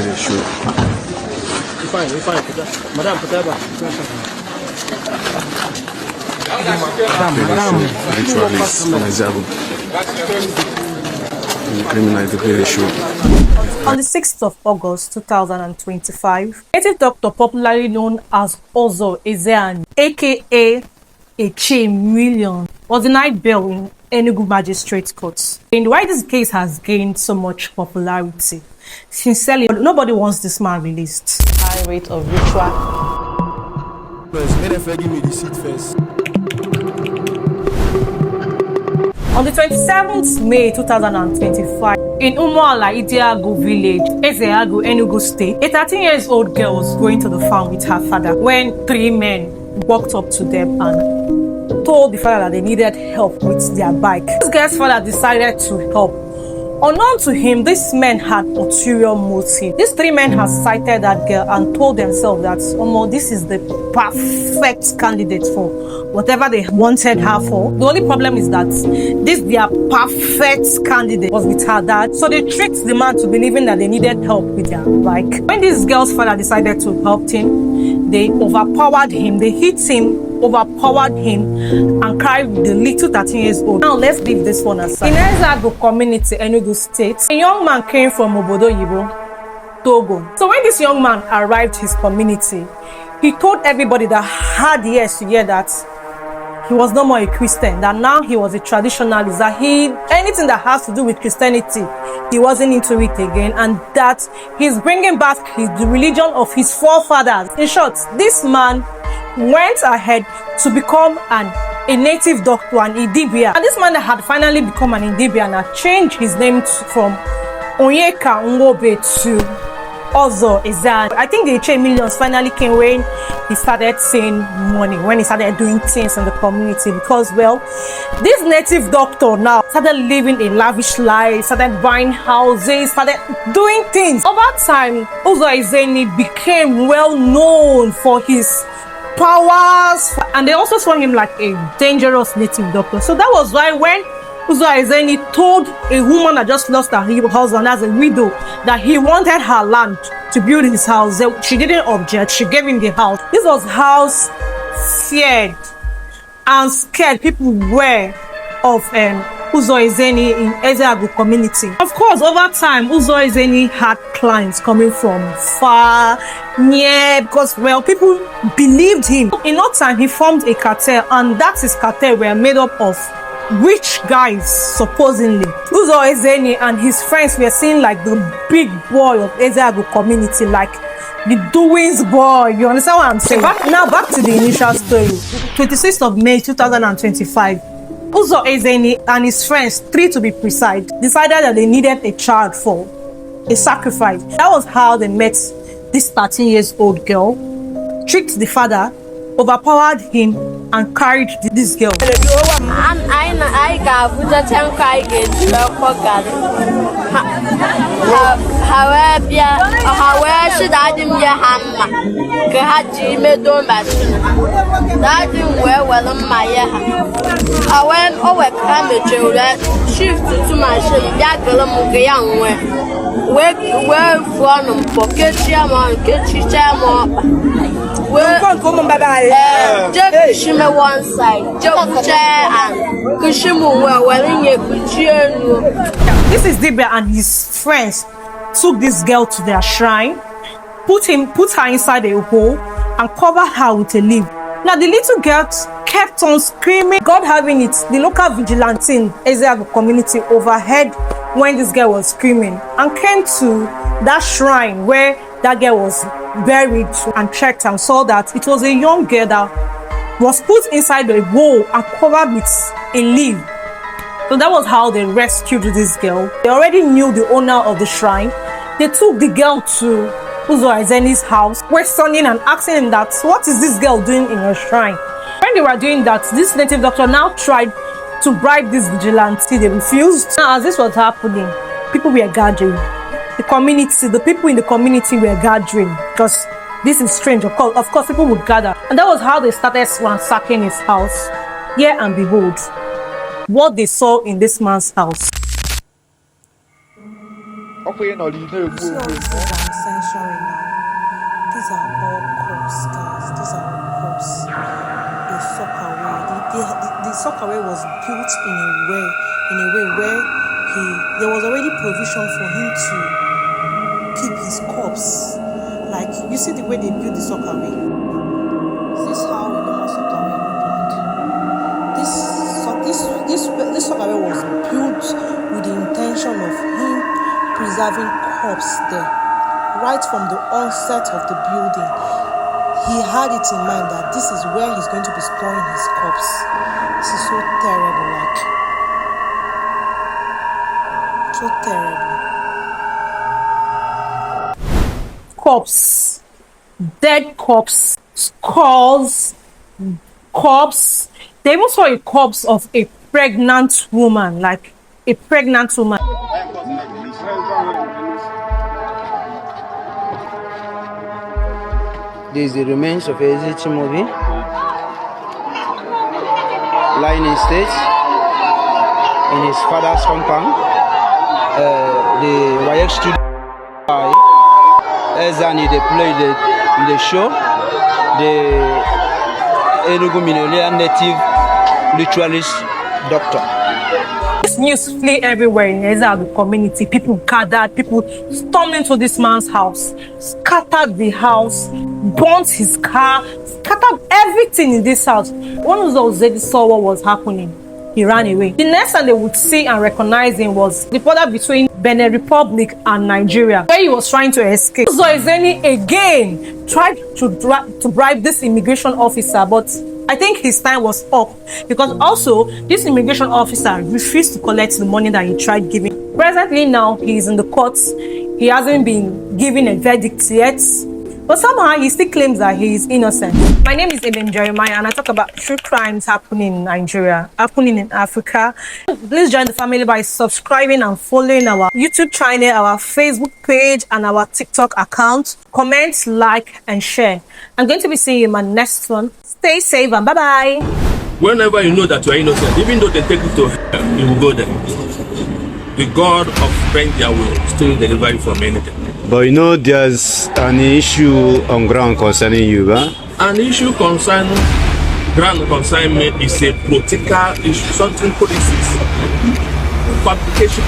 very sure. Fine. Madam, put that back. Ritualist in Ezeagu. Criminal is very sure. On the 6th of August 2025, native doctor popularly known as Ozor Ezeani, aka Iche Millions, was denied bail in Enugu Magistrate Court. And why this case has gained so much popularity? Sincerely, nobody wants this man released. High rate of ritual. Give me the seat first. On the 27th May 2025, in Umuala Ezeagu village, Ezeagu, Enugu State, a 13-year-old girl was going to the farm with her father when 3 men walked up to them and told the father that they needed help with their bike. This girl's father decided to help. Unknown to him, these men had ulterior motive. These 3 men had sighted that girl and told themselves that, this is the perfect candidate for whatever they wanted her for. The only problem is that this their perfect candidate was with her dad. So they tricked the man to believing that they needed help with their bike. When this girl's father decided to help him, they overpowered him, they hit him, overpowered him, and carried the little 13-year-old. Now let's leave this one aside. In Ezeagu community, Enugu State, a young man came from Obodo Yibo, Togo. So when this young man arrived his community, he told everybody that had ears to hear that he was no more a Christian, that now he was a traditionalist, that anything that has to do with Christianity, he wasn't into it again, and that he's bringing back the religion of his forefathers. In short, this man went ahead to become a native doctor, an Idibia. And this man that had finally become an Idibia and had changed his name from Onyeka Ngobe to Ozor Ezeani. I think the Iche Millions finally came when he started seeing money, when he started doing things in the community, because, well, this native doctor now started living a lavish life, started buying houses, started doing things. Over time, Ozor Ezeani became well known for his powers, and they also saw him like a dangerous native doctor. So that was why when Ozor Ezeani told a woman that just lost her husband as a widow that he wanted her land to build his house, she didn't object. She gave him the house. This was how feared and scared people were of Ozor Ezeani in Ezeagu community. Of course, over time, Ozor Ezeani had clients coming from far, near, because, well, people believed him. In no time, he formed a cartel, and that's his cartel were made up of rich guys, supposedly. Ozor Ezeani and his friends were seen like the big boy of Ezeagu community, like the doings boy. You understand what I'm saying? Back to the initial story. 26th of May 2025. Ozor Ezeani and his friends, 3 to be precise, decided that they needed a child for a sacrifice. That was how they met this 13-year-old girl, tricked the father, overpowered him, and carried this girl. One side, This is Dibia and his friends took this girl to their shrine, put her inside a hole, and covered her with a leaf. Now the little girl kept on screaming. God having it, the local vigilante in Ezeagu community overheard when this girl was screaming and came to that shrine where that girl was buried and checked and saw that it was a young girl that was put inside a hole and covered with a leaf. So that was how they rescued this girl. They already knew the owner of the shrine. They took the girl to Ozor Ezeani's house, questioning and asking him that, what is this girl doing in your shrine? When they were doing that, this native doctor now tried to bribe this vigilante. They refused. Now, as this was happening, people were gathering. The people in the community were gathering because this is strange. Of course, people would gather. And that was how they started ransacking his house. Here and behold, what they saw in this man's house. What I'm censoring now. These are all corpse, guys. These are all corpse. The sockaway. The sockaway was built in a way where there was already provision for him to keep his corpse. Like, you see the way they built the sockaway. This is how a normal sockaway looked like. This sockaway was built with the intention of him preserving corpse there. Right from the onset of the building, he had it in mind that this is where he's going to be storing his corpse. This is so terrible, like, so terrible. Corpse, dead corpse, skulls, corpse. They even saw a corpse of a pregnant woman, like a pregnant woman. This is the remains of Ezeagu lying in state in his father's compound. The YX studio by Ezeani, they played in the show. The Enugu Minelia native ritualist doctor. This news flew everywhere in Ezeagu community. People gathered, people stormed into this man's house, scattered the house, burnt his car, scattered everything in this house. One of those ladies saw what was happening. He ran away. The next time they would see and recognize him was the border between Benin Republic and Nigeria, where he was trying to escape. Ozor Ezeani again tried to bribe this immigration officer, but I think his time was up, because also this immigration officer refused to collect the money that he tried giving. Presently now, he is in the courts. He hasn't been given a verdict yet, but somehow he still claims that he is innocent. My name is Eviil Jeremiah, and I talk about true crimes happening in Nigeria, happening in Africa. Please join the family by subscribing and following our YouTube channel, our Facebook page, and our TikTok account. Comment, like, and share. I'm going to be seeing you in my next one. Stay safe and bye-bye. Whenever you know that you are innocent, even though they take you to hell, you will go there. The God of Benja will still deliver you from anything. But you know, there's an issue on ground concerning you, huh? An issue concerning me is a political issue, something politics, fabrication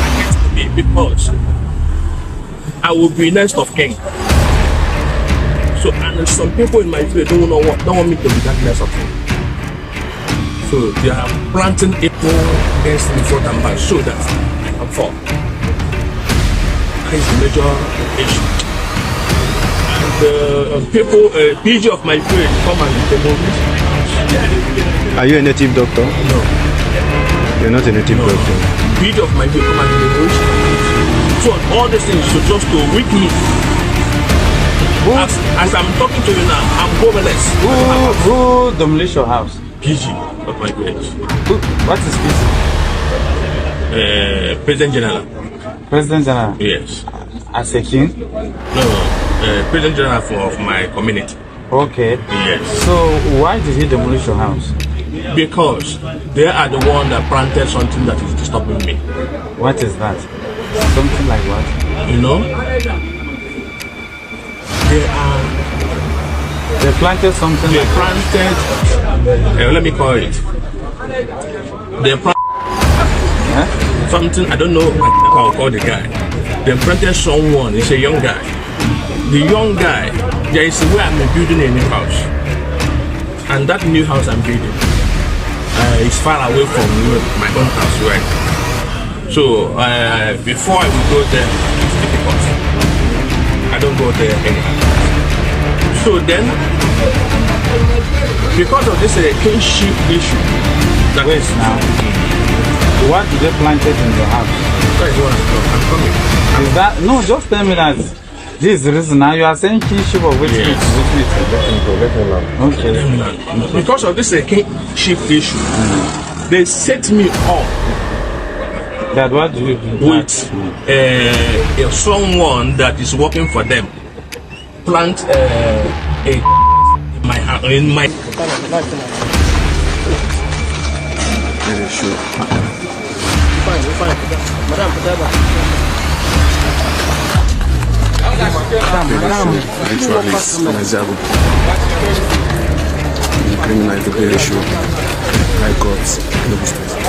against me, because I will be next of king. So, and some people in my field don't want me to be that next of king. So they are planting evil against me front and back so that I can fall. That is the major issue. And people, PG of my field come and remove me. Are you a native doctor? No. You're not a native doctor. PG of my field come and remove me. So all these things should just to weak me. As I'm talking to you now, I'm homeless. Who demolished your house? PG of my village. What is PG? President General. President General? Yes. As a king? No, President General of my community. Okay. Yes. So why did he demolish your house? Because they are the one that planted something that is disturbing me. What is that? Something like what? You know? They planted something. They planted. Let me call it. They planted something. I don't know how to call the guy. They planted someone. He's a young guy. The young guy. There is where I'm building a new house, and that new house I'm building is far away from my own house, right? So before I will go there, it's difficult. I don't go there anyhow. So then, because of this kinship issue, that is now. What did they plant it in your house? That is what I'm coming. Is that no? Just tell me that. This is the reason now you are saying kinship of which Yes. Okay. Because of this kinship issue, they set me up That what do you do? with someone that is working for them. Plant in my Very sure. fine, madam. ritualist in Ezeagu. The criminal is the issue. High Court, Togo State.